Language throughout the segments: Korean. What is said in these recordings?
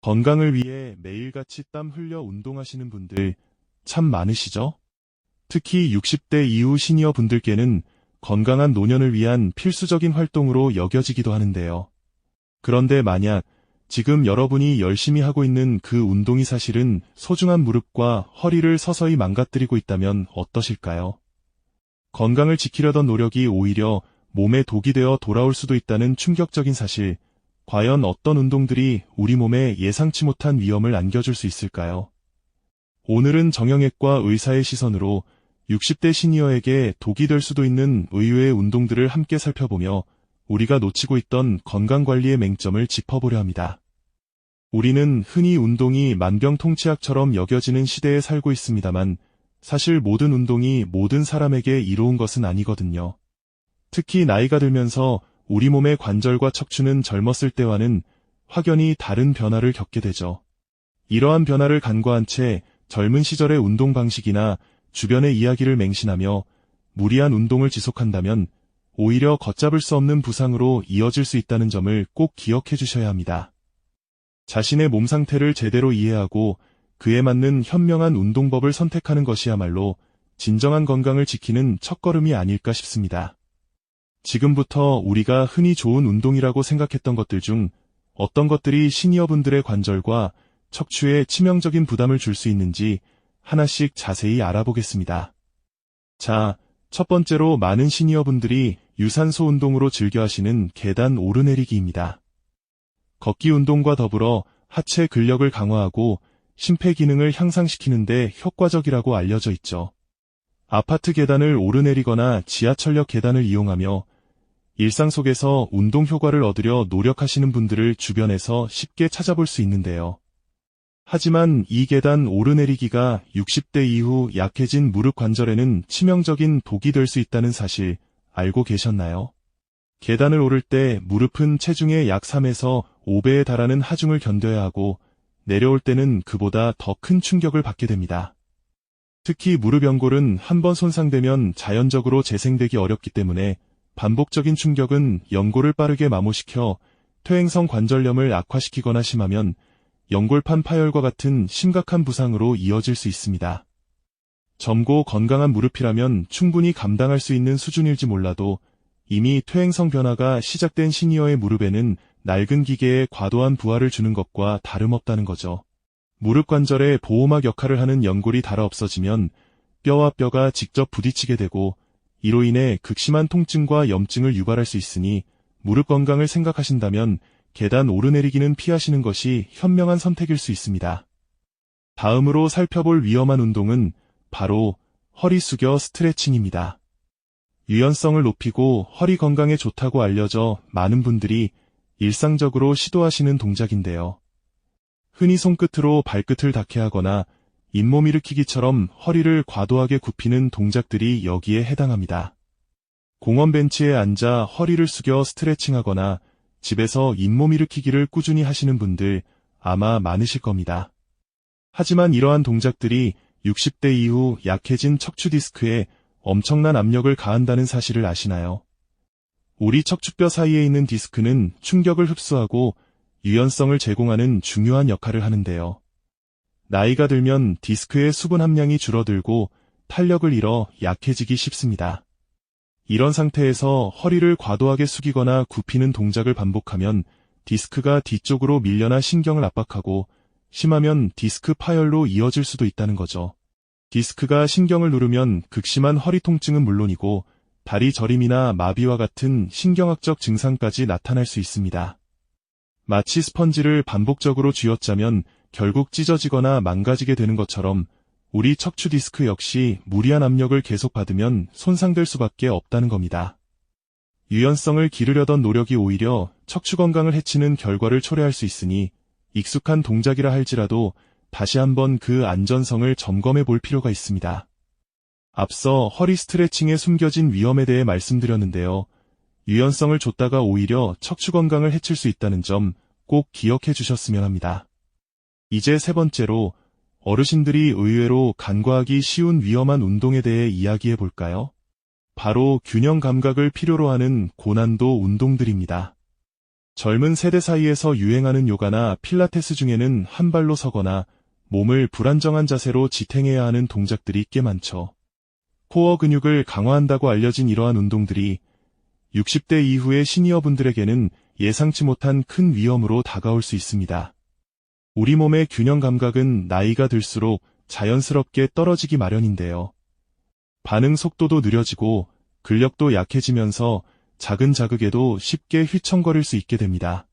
건강을 위해 매일같이 땀 흘려 운동하시는 분들 참 많으시죠? 특히 60대 이후 시니어 분들께는 건강한 노년을 위한 필수적인 활동으로 여겨지기도 하는데요. 그런데 만약 지금 여러분이 열심히 하고 있는 그 운동이 사실은 소중한 무릎과 허리를 서서히 망가뜨리고 있다면 어떠실까요? 건강을 지키려던 노력이 오히려 몸에 독이 되어 돌아올 수도 있다는 충격적인 사실, 과연 어떤 운동들이 우리 몸에 예상치 못한 위험을 안겨줄 수 있을까요? 오늘은 정형외과 의사의 시선으로 60대 시니어에게 독이 될 수도 있는 의외의 운동들을 함께 살펴보며 우리가 놓치고 있던 건강관리의 맹점을 짚어보려 합니다. 우리는 흔히 운동이 만병통치약처럼 여겨지는 시대에 살고 있습니다만 사실 모든 운동이 모든 사람에게 이로운 것은 아니거든요. 특히 나이가 들면서 우리 몸의 관절과 척추는 젊었을 때와는 확연히 다른 변화를 겪게 되죠. 이러한 변화를 간과한 채 젊은 시절의 운동 방식이나 주변의 이야기를 맹신하며 무리한 운동을 지속한다면 오히려 걷잡을 수 없는 부상으로 이어질 수 있다는 점을 꼭 기억해 주셔야 합니다. 자신의 몸 상태를 제대로 이해하고 그에 맞는 현명한 운동법을 선택하는 것이야말로 진정한 건강을 지키는 첫걸음이 아닐까 싶습니다. 지금부터 우리가 흔히 좋은 운동이라고 생각했던 것들 중 어떤 것들이 시니어분들의 관절과 척추에 치명적인 부담을 줄 수 있는지 하나씩 자세히 알아보겠습니다. 자, 첫 번째로 많은 시니어분들이 유산소 운동으로 즐겨 하시는 계단 오르내리기입니다. 걷기 운동과 더불어 하체 근력을 강화하고 심폐 기능을 향상시키는 데 효과적이라고 알려져 있죠. 아파트 계단을 오르내리거나 지하철역 계단을 이용하며 일상 속에서 운동 효과를 얻으려 노력하시는 분들을 주변에서 쉽게 찾아볼 수 있는데요. 하지만 이 계단 오르내리기가 60대 이후 약해진 무릎 관절에는 치명적인 독이 될 수 있다는 사실 알고 계셨나요? 계단을 오를 때 무릎은 체중의 약 3에서 5배에 달하는 하중을 견뎌야 하고 내려올 때는 그보다 더 큰 충격을 받게 됩니다. 특히 무릎 연골은 한번 손상되면 자연적으로 재생되기 어렵기 때문에 반복적인 충격은 연골을 빠르게 마모시켜 퇴행성 관절염을 악화시키거나 심하면 연골판 파열과 같은 심각한 부상으로 이어질 수 있습니다. 젊고 건강한 무릎이라면 충분히 감당할 수 있는 수준일지 몰라도 이미 퇴행성 변화가 시작된 시니어의 무릎에는 낡은 기계에 과도한 부하를 주는 것과 다름없다는 거죠. 무릎 관절에 보호막 역할을 하는 연골이 닳아 없어지면 뼈와 뼈가 직접 부딪히게 되고 이로 인해 극심한 통증과 염증을 유발할 수 있으니 무릎 건강을 생각하신다면 계단 오르내리기는 피하시는 것이 현명한 선택일 수 있습니다. 다음으로 살펴볼 위험한 운동은 바로 허리 숙여 스트레칭입니다. 유연성을 높이고 허리 건강에 좋다고 알려져 많은 분들이 일상적으로 시도하시는 동작인데요. 흔히 손끝으로 발끝을 닿게 하거나 잇몸 일으키기처럼 허리를 과도하게 굽히는 동작들이 여기에 해당합니다. 공원 벤치에 앉아 허리를 숙여 스트레칭하거나 집에서 잇몸 일으키기를 꾸준히 하시는 분들 아마 많으실 겁니다. 하지만 이러한 동작들이 60대 이후 약해진 척추 디스크에 엄청난 압력을 가한다는 사실을 아시나요? 우리 척추뼈 사이에 있는 디스크는 충격을 흡수하고 유연성을 제공하는 중요한 역할을 하는데요. 나이가 들면 디스크의 수분 함량이 줄어들고 탄력을 잃어 약해지기 쉽습니다. 이런 상태에서 허리를 과도하게 숙이거나 굽히는 동작을 반복하면 디스크가 뒤쪽으로 밀려나 신경을 압박하고 심하면 디스크 파열로 이어질 수도 있다는 거죠. 디스크가 신경을 누르면 극심한 허리 통증은 물론이고 다리 저림이나 마비와 같은 신경학적 증상까지 나타날 수 있습니다. 마치 스펀지를 반복적으로 쥐어짜면 결국 찢어지거나 망가지게 되는 것처럼 우리 척추 디스크 역시 무리한 압력을 계속 받으면 손상될 수밖에 없다는 겁니다. 유연성을 기르려던 노력이 오히려 척추 건강을 해치는 결과를 초래할 수 있으니 익숙한 동작이라 할지라도 다시 한번 그 안전성을 점검해 볼 필요가 있습니다. 앞서 허리 스트레칭에 숨겨진 위험에 대해 말씀드렸는데요. 유연성을 줬다가 오히려 척추 건강을 해칠 수 있다는 점 꼭 기억해 주셨으면 합니다. 이제 세 번째로 어르신들이 의외로 간과하기 쉬운 위험한 운동에 대해 이야기해 볼까요? 바로 균형 감각을 필요로 하는 고난도 운동들입니다. 젊은 세대 사이에서 유행하는 요가나 필라테스 중에는 한 발로 서거나 몸을 불안정한 자세로 지탱해야 하는 동작들이 꽤 많죠. 코어 근육을 강화한다고 알려진 이러한 운동들이 60대 이후의 시니어분들에게는 예상치 못한 큰 위험으로 다가올 수 있습니다. 우리 몸의 균형 감각은 나이가 들수록 자연스럽게 떨어지기 마련인데요. 반응 속도도 느려지고 근력도 약해지면서 작은 자극에도 쉽게 휘청거릴 수 있게 됩니다.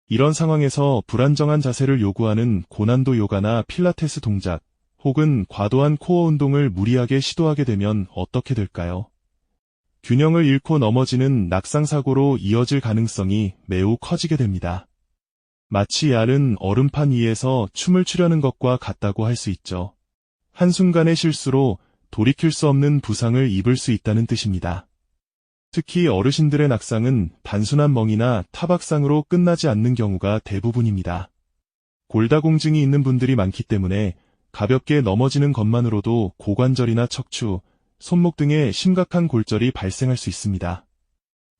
이런 상황에서 불안정한 자세를 요구하는 고난도 요가나 필라테스 동작, 혹은 과도한 코어 운동을 무리하게 시도하게 되면 어떻게 될까요? 균형을 잃고 넘어지는 낙상사고로 이어질 가능성이 매우 커지게 됩니다. 마치 얇은 얼음판 위에서 춤을 추려는 것과 같다고 할 수 있죠. 한순간의 실수로 돌이킬 수 없는 부상을 입을 수 있다는 뜻입니다. 특히 어르신들의 낙상은 단순한 멍이나 타박상으로 끝나지 않는 경우가 대부분입니다. 골다공증이 있는 분들이 많기 때문에 가볍게 넘어지는 것만으로도 고관절이나 척추, 손목 등의 심각한 골절이 발생할 수 있습니다.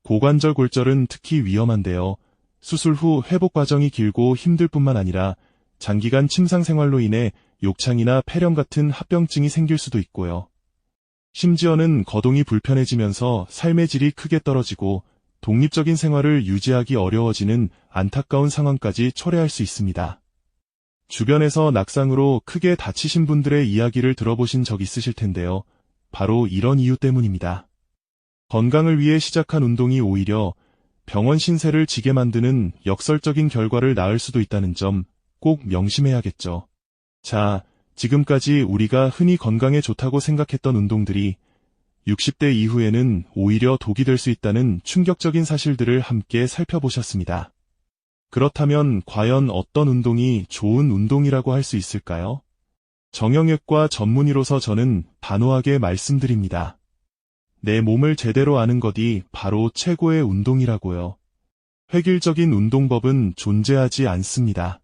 고관절 골절은 특히 위험한데요. 수술 후 회복 과정이 길고 힘들 뿐만 아니라 장기간 침상 생활로 인해 욕창이나 폐렴 같은 합병증이 생길 수도 있고요. 심지어는 거동이 불편해지면서 삶의 질이 크게 떨어지고 독립적인 생활을 유지하기 어려워지는 안타까운 상황까지 초래할 수 있습니다. 주변에서 낙상으로 크게 다치신 분들의 이야기를 들어보신 적 있으실 텐데요. 바로 이런 이유 때문입니다. 건강을 위해 시작한 운동이 오히려 병원 신세를 지게 만드는 역설적인 결과를 낳을 수도 있다는 점 꼭 명심해야겠죠. 자, 지금까지 우리가 흔히 건강에 좋다고 생각했던 운동들이 60대 이후에는 오히려 독이 될 수 있다는 충격적인 사실들을 함께 살펴보셨습니다. 그렇다면 과연 어떤 운동이 좋은 운동이라고 할 수 있을까요? 정형외과 전문의로서 저는 단호하게 말씀드립니다. 내 몸을 제대로 아는 것이 바로 최고의 운동이라고요. 획일적인 운동법은 존재하지 않습니다.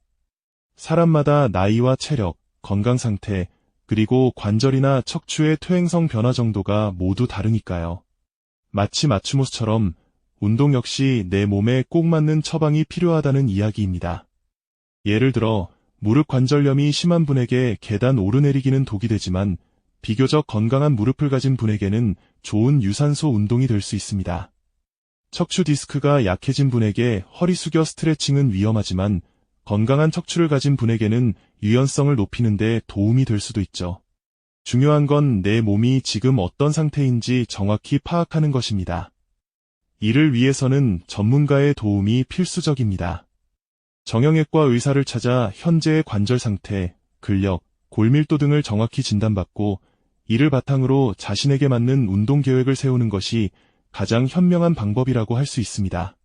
사람마다 나이와 체력, 건강 상태, 그리고 관절이나 척추의 퇴행성 변화 정도가 모두 다르니까요. 마치 맞춤옷처럼 운동 역시 내 몸에 꼭 맞는 처방이 필요하다는 이야기입니다. 예를 들어 무릎 관절염이 심한 분에게 계단 오르내리기는 독이 되지만 비교적 건강한 무릎을 가진 분에게는 좋은 유산소 운동이 될 수 있습니다. 척추 디스크가 약해진 분에게 허리 숙여 스트레칭은 위험하지만 건강한 척추를 가진 분에게는 유연성을 높이는 데 도움이 될 수도 있죠. 중요한 건 내 몸이 지금 어떤 상태인지 정확히 파악하는 것입니다. 이를 위해서는 전문가의 도움이 필수적입니다. 정형외과 의사를 찾아 현재의 관절 상태, 근력, 골밀도 등을 정확히 진단받고 이를 바탕으로 자신에게 맞는 운동 계획을 세우는 것이 가장 현명한 방법이라고 할 수 있습니다.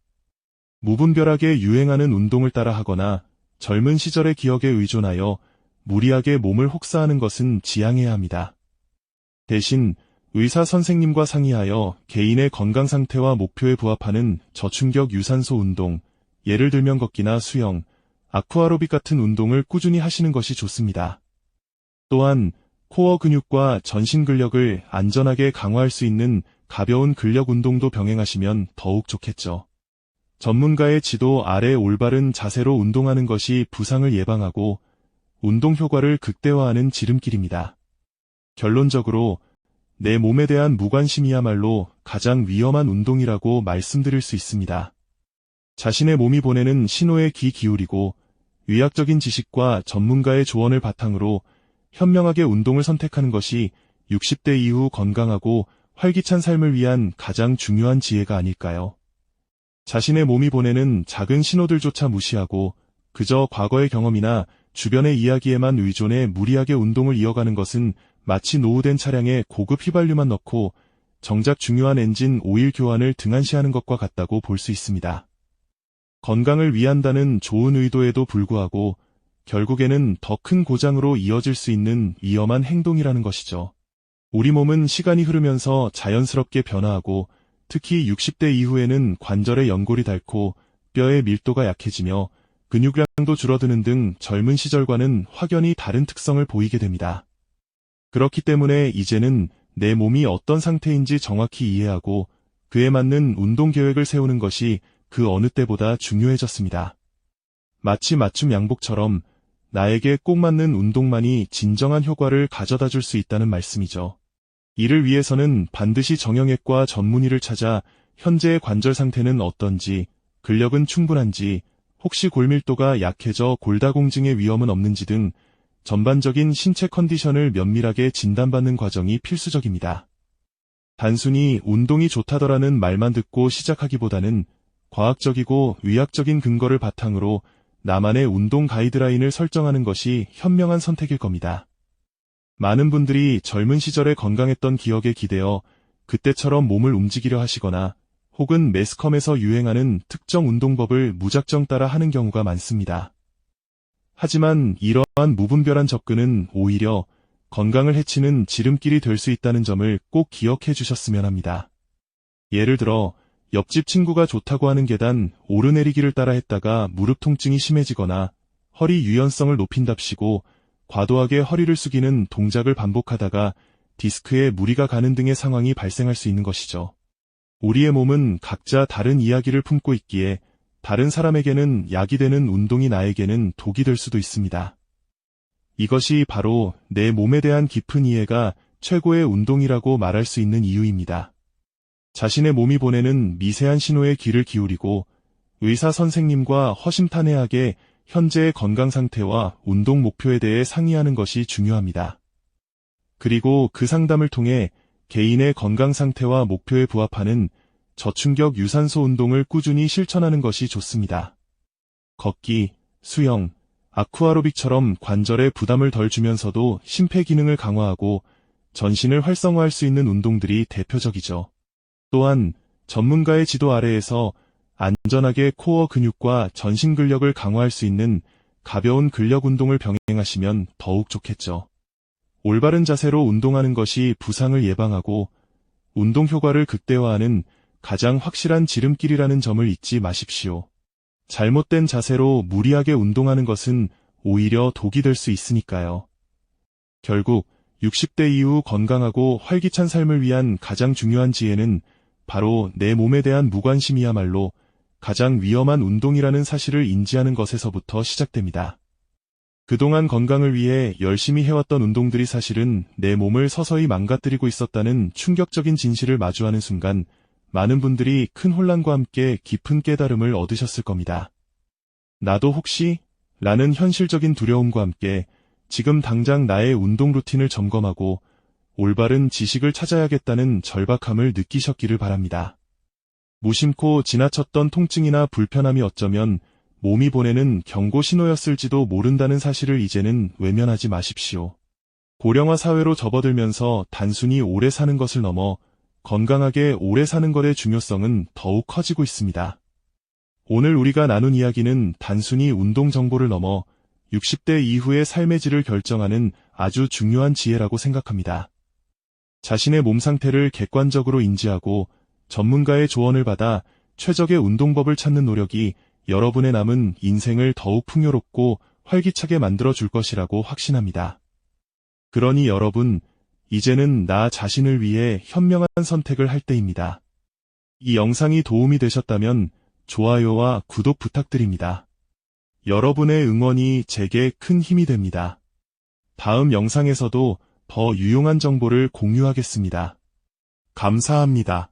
무분별하게 유행하는 운동을 따라 하거나 젊은 시절의 기억에 의존하여 무리하게 몸을 혹사하는 것은 지양해야 합니다. 대신 의사 선생님과 상의하여 개인의 건강 상태와 목표에 부합하는 저충격 유산소 운동, 예를 들면 걷기나 수영, 아쿠아로빅 같은 운동을 꾸준히 하시는 것이 좋습니다. 또한 코어 근육과 전신 근력을 안전하게 강화할 수 있는 가벼운 근력 운동도 병행하시면 더욱 좋겠죠. 전문가의 지도 아래 올바른 자세로 운동하는 것이 부상을 예방하고 운동 효과를 극대화하는 지름길입니다. 결론적으로 내 몸에 대한 무관심이야말로 가장 위험한 운동이라고 말씀드릴 수 있습니다. 자신의 몸이 보내는 신호에 귀 기울이고 의학적인 지식과 전문가의 조언을 바탕으로 현명하게 운동을 선택하는 것이 60대 이후 건강하고 활기찬 삶을 위한 가장 중요한 지혜가 아닐까요? 자신의 몸이 보내는 작은 신호들조차 무시하고 그저 과거의 경험이나 주변의 이야기에만 의존해 무리하게 운동을 이어가는 것은 마치 노후된 차량에 고급 휘발유만 넣고 정작 중요한 엔진 오일 교환을 등한시하는 것과 같다고 볼 수 있습니다. 건강을 위한다는 좋은 의도에도 불구하고 결국에는 더 큰 고장으로 이어질 수 있는 위험한 행동이라는 것이죠. 우리 몸은 시간이 흐르면서 자연스럽게 변화하고 특히 60대 이후에는 관절의 연골이 닳고 뼈의 밀도가 약해지며 근육량도 줄어드는 등 젊은 시절과는 확연히 다른 특성을 보이게 됩니다. 그렇기 때문에 이제는 내 몸이 어떤 상태인지 정확히 이해하고 그에 맞는 운동 계획을 세우는 것이 그 어느 때보다 중요해졌습니다. 마치 맞춤 양복처럼 나에게 꼭 맞는 운동만이 진정한 효과를 가져다 줄 수 있다는 말씀이죠. 이를 위해서는 반드시 정형외과 전문의를 찾아 현재의 관절 상태는 어떤지, 근력은 충분한지, 혹시 골밀도가 약해져 골다공증의 위험은 없는지 등 전반적인 신체 컨디션을 면밀하게 진단받는 과정이 필수적입니다. 단순히 운동이 좋다더라는 말만 듣고 시작하기보다는 과학적이고 의학적인 근거를 바탕으로 나만의 운동 가이드라인을 설정하는 것이 현명한 선택일 겁니다. 많은 분들이 젊은 시절에 건강했던 기억에 기대어 그때처럼 몸을 움직이려 하시거나 혹은 매스컴에서 유행하는 특정 운동법을 무작정 따라 하는 경우가 많습니다. 하지만 이러한 무분별한 접근은 오히려 건강을 해치는 지름길이 될 수 있다는 점을 꼭 기억해 주셨으면 합니다. 예를 들어 옆집 친구가 좋다고 하는 계단 오르내리기를 따라 했다가 무릎 통증이 심해지거나 허리 유연성을 높인답시고 과도하게 허리를 숙이는 동작을 반복하다가 디스크에 무리가 가는 등의 상황이 발생할 수 있는 것이죠. 우리의 몸은 각자 다른 이야기를 품고 있기에 다른 사람에게는 약이 되는 운동이 나에게는 독이 될 수도 있습니다. 이것이 바로 내 몸에 대한 깊은 이해가 최고의 운동이라고 말할 수 있는 이유입니다. 자신의 몸이 보내는 미세한 신호에 귀를 기울이고 의사 선생님과 허심탄회하게 현재의 건강 상태와 운동 목표에 대해 상의하는 것이 중요합니다. 그리고 그 상담을 통해 개인의 건강 상태와 목표에 부합하는 저충격 유산소 운동을 꾸준히 실천하는 것이 좋습니다. 걷기, 수영, 아쿠아로빅처럼 관절에 부담을 덜 주면서도 심폐 기능을 강화하고 전신을 활성화할 수 있는 운동들이 대표적이죠. 또한 전문가의 지도 아래에서 안전하게 코어 근육과 전신 근력을 강화할 수 있는 가벼운 근력 운동을 병행하시면 더욱 좋겠죠. 올바른 자세로 운동하는 것이 부상을 예방하고 운동 효과를 극대화하는 가장 확실한 지름길이라는 점을 잊지 마십시오. 잘못된 자세로 무리하게 운동하는 것은 오히려 독이 될 수 있으니까요. 결국 60대 이후 건강하고 활기찬 삶을 위한 가장 중요한 지혜는 바로 내 몸에 대한 무관심이야말로 가장 위험한 운동이라는 사실을 인지하는 것에서부터 시작됩니다. 그동안 건강을 위해 열심히 해왔던 운동들이 사실은 내 몸을 서서히 망가뜨리고 있었다는 충격적인 진실을 마주하는 순간 많은 분들이 큰 혼란과 함께 깊은 깨달음을 얻으셨을 겁니다. 나도 혹시? 라는 현실적인 두려움과 함께 지금 당장 나의 운동 루틴을 점검하고 올바른 지식을 찾아야겠다는 절박함을 느끼셨기를 바랍니다. 무심코 지나쳤던 통증이나 불편함이 어쩌면 몸이 보내는 경고 신호였을지도 모른다는 사실을 이제는 외면하지 마십시오. 고령화 사회로 접어들면서 단순히 오래 사는 것을 넘어 건강하게 오래 사는 것의 중요성은 더욱 커지고 있습니다. 오늘 우리가 나눈 이야기는 단순히 운동 정보를 넘어 60대 이후의 삶의 질을 결정하는 아주 중요한 지혜라고 생각합니다. 자신의 몸 상태를 객관적으로 인지하고 전문가의 조언을 받아 최적의 운동법을 찾는 노력이 여러분의 남은 인생을 더욱 풍요롭고 활기차게 만들어줄 것이라고 확신합니다. 그러니 여러분, 이제는 나 자신을 위해 현명한 선택을 할 때입니다. 이 영상이 도움이 되셨다면 좋아요와 구독 부탁드립니다. 여러분의 응원이 제게 큰 힘이 됩니다. 다음 영상에서도 더 유용한 정보를 공유하겠습니다. 감사합니다.